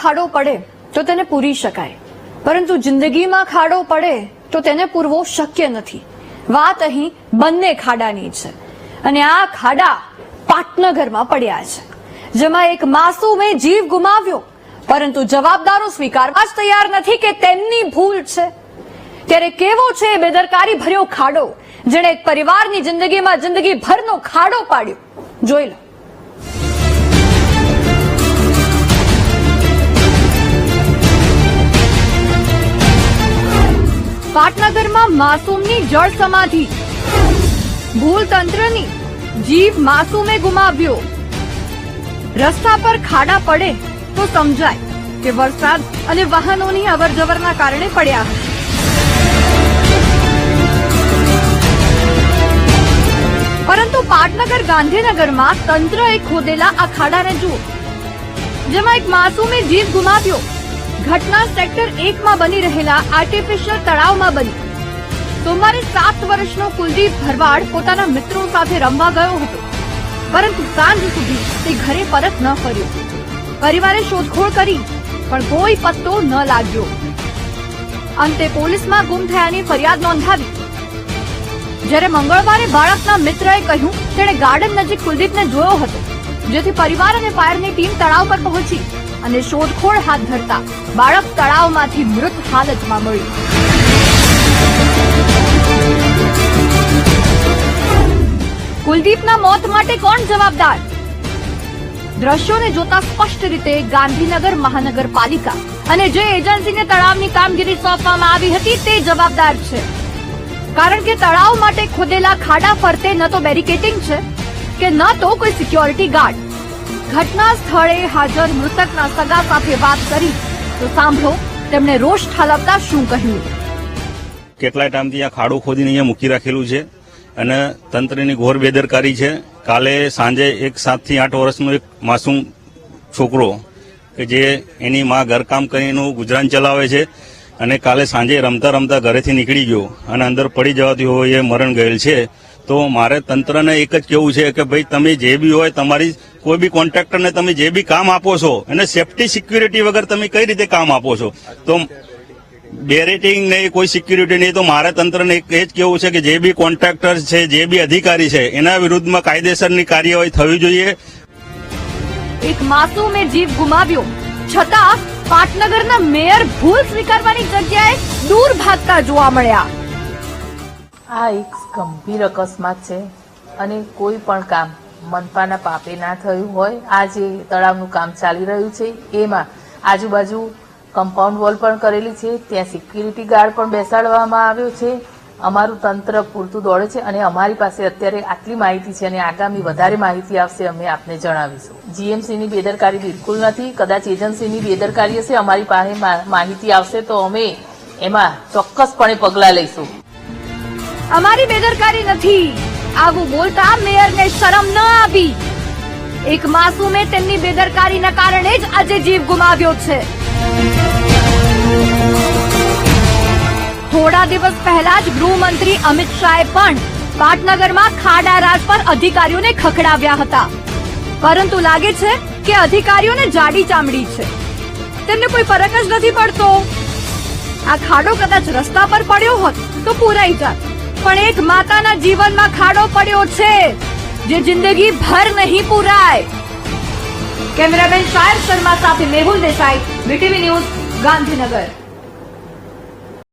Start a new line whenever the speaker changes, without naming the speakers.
ખાડો પડે તો તેને પૂરી શકાય, પરંતુ જિંદગીમાં ખાડો પડે તો તેને પૂરવો શક્ય નથી. વાત અહીં બંને ખાડાની છે અને આ ખાડા પાટનગરમાં પડ્યા છે, જેમાં એક માસૂમે જીવ ગુમાવ્યો, પરંતુ જવાબદારો સ્વીકારવા જ તૈયાર નથી કે તેમની ભૂલ છે. ત્યારે કેવો છે બેદરકારી ભર્યો ખાડો, જેણે એક પરિવારની જિંદગીમાં જિંદગીભરનો ખાડો પાડ્યો, જોઈ લો. પાટનગરમાં માસૂમની જળ સમાધિ, ભૂલ તંત્રની, જીવ માસૂમે ગુમાવ્યો. રસ્તા પર ખાડા પડે તો સમજાય કે વરસાદ અને વાહનોની અવરજવરના કારણે પડ્યા હશે. પરંતુ પાટનગર ગાંધીનગરમાં તંત્રએ ખોદેલા આ ખાડાને જુઓ, જેમાં એક માસૂમે જીવ ગુમાવ્યો. ઘટના સેક્ટર 1 બની રહેલા આર્ટિફિશિયલ તળાવમાં બની. સોમવારે 7 વર્ષનો કુલદીપ ભરવાડ પોતાના મિત્રો સાથે રમવા ગયો હતો, પરંતુ સાંજ સુધી તે ઘરે પરત ન ફર્યો. પરિવારે શોધખોળ કરી પણ કોઈ પત્તો ન લાગ્યો. અંતે પોલીસમાં ગુમ થયાની ફરિયાદ નોંધાવી. જ્યારે મંગળવારે બાળકના મિત્રએ કહ્યું તેણે ગાર્ડન નજીક કુલદીપને જોયો હતો, જેથી પરિવાર અને ફાયરની ટીમ તળાવ પર પહોંચી અને શોધખોળ હાથ ધરતા બાળક તળાવમાંથી મૃત હાલતમાં મળ્યું. કુલદીપના મોત માટે કોણ જવાબદાર? દ્રશ્યોને જોતા સ્પષ્ટ રીતે ગાંધીનગર મહાનગરપાલિકા અને જે એજન્સીને તળાવની કામગીરી સોંપવામાં આવી હતી તે જવાબદાર છે. કારણ કે તળાવ માટે ખોદેલા ખાડા ફરતે ન તો બેરિકેડિંગ છે કે ન તો કોઈ સિક્યોરિટી ગાર્ડ. ઘટના સ્થળે હાજર મૃતકના સગા સાથે વાત કરી તો સાંભળો તેમણે રોષ ઠાલવતા શું કહ્યું.
કેટલાય ટાઈમથી આ ખાડો ખોદીને અહીંયા મૂકી રાખેલું છે અને તંત્રની ઘોર બેદરકારી છે. કાલે સાંજે એક 7 થી 8 વર્ષનો એક માસૂમ છોકરો કે જે એની માં ઘરકામ કરીને ગુજરાન ચલાવે છે અને કાલે સાંજે રમતા રમતા ઘરેથી નીકળી ગયો અને અંદર પડી જવાથી હોય એ મરણ ગયેલ છે. તો મારે તંત્રને એક જ કહેવું છે કે ભાઈ તમે જે બી હોય તમારી કોઈ બી કોન્ટ્રાક્ટરને તમે જે બી કામ આપો છો એને સેફટી સિક્યુરિટી વગર તમે કઈ રીતે કામ આપો છો? તો બેરેટિંગ નહીં, કોઈ સિક્યુરિટી નહીં. તો મારે તંત્રને એ જ કહેવું છે કે જે બી કોન્ટ્રાક્ટર છે, જે બી અધિકારી છે એના વિરુદ્ધમાં કાયદેસરની કાર્યવાહી થવી જોઈએ.
એક માસૂમે જીવ ગુમાવ્યો છતાં પાટનગરના મેયર ભૂલ સ્વીકારવાની જગ્યાએ દૂર ભાગતા જોવા મળ્યા.
આ એક ગંભીર અકસ્માત છે અને કોઈ પણ કામ મનપાના પાપે ના થયું હોય. આ જે તળાવનું કામ ચાલી રહ્યું છે એમાં આજુબાજુ કમ્પાઉન્ડ વોલ પણ કરેલી છે, ત્યાં સિક્યુરિટી ગાર્ડ પણ બેસાડવામાં આવ્યો છે. અમારું તંત્ર પૂરતું દોડે છે અને અમારી પાસે અત્યારે આટલી માહિતી છે અને આગામી વધારે માહિતી આવશે અમે આપને જણાવીશું. જીએમસીની બેદરકારી બિલકુલ નથી, કદાચ એજન્સીની બેદરકારી હશે. અમારી પાસે માહિતી આવશે તો અમે એમાં ચોક્કસપણે પગલાં લઈશું.
અમારી બેદરકારી નથી, આવું બોલતા મેયરને શરમ ન આવી. એક માસૂમે તેમની બેદરકારીના કારણે જ આજે જીવ ગુમાવ્યો છે. થોડા દિવસ પહેલા જ ગૃહમંત્રી અમિત શાહે પણ પાટનગરમાં ખાડા રાજ પર અધિકારીઓને ખખડાવ્યા હતા, પરંતુ લાગે છે કે અધિકારીઓને જાડી ચામડી છે, તેમને કોઈ ફરક જ નથી પડતો. આ ખાડો કદાચ રસ્તા પર પડ્યો હોત તો પૂરાઈ જાત, પણ એક માતાના જીવનમાં ખાડો પડ્યો છે જે જિંદગી ભર નહીં પૂરાય. કેમેરામેન શાયર શર્મા સાથે મેહુલ દેસાઈ, BTV ન્યૂઝ, ગાંધીનગર.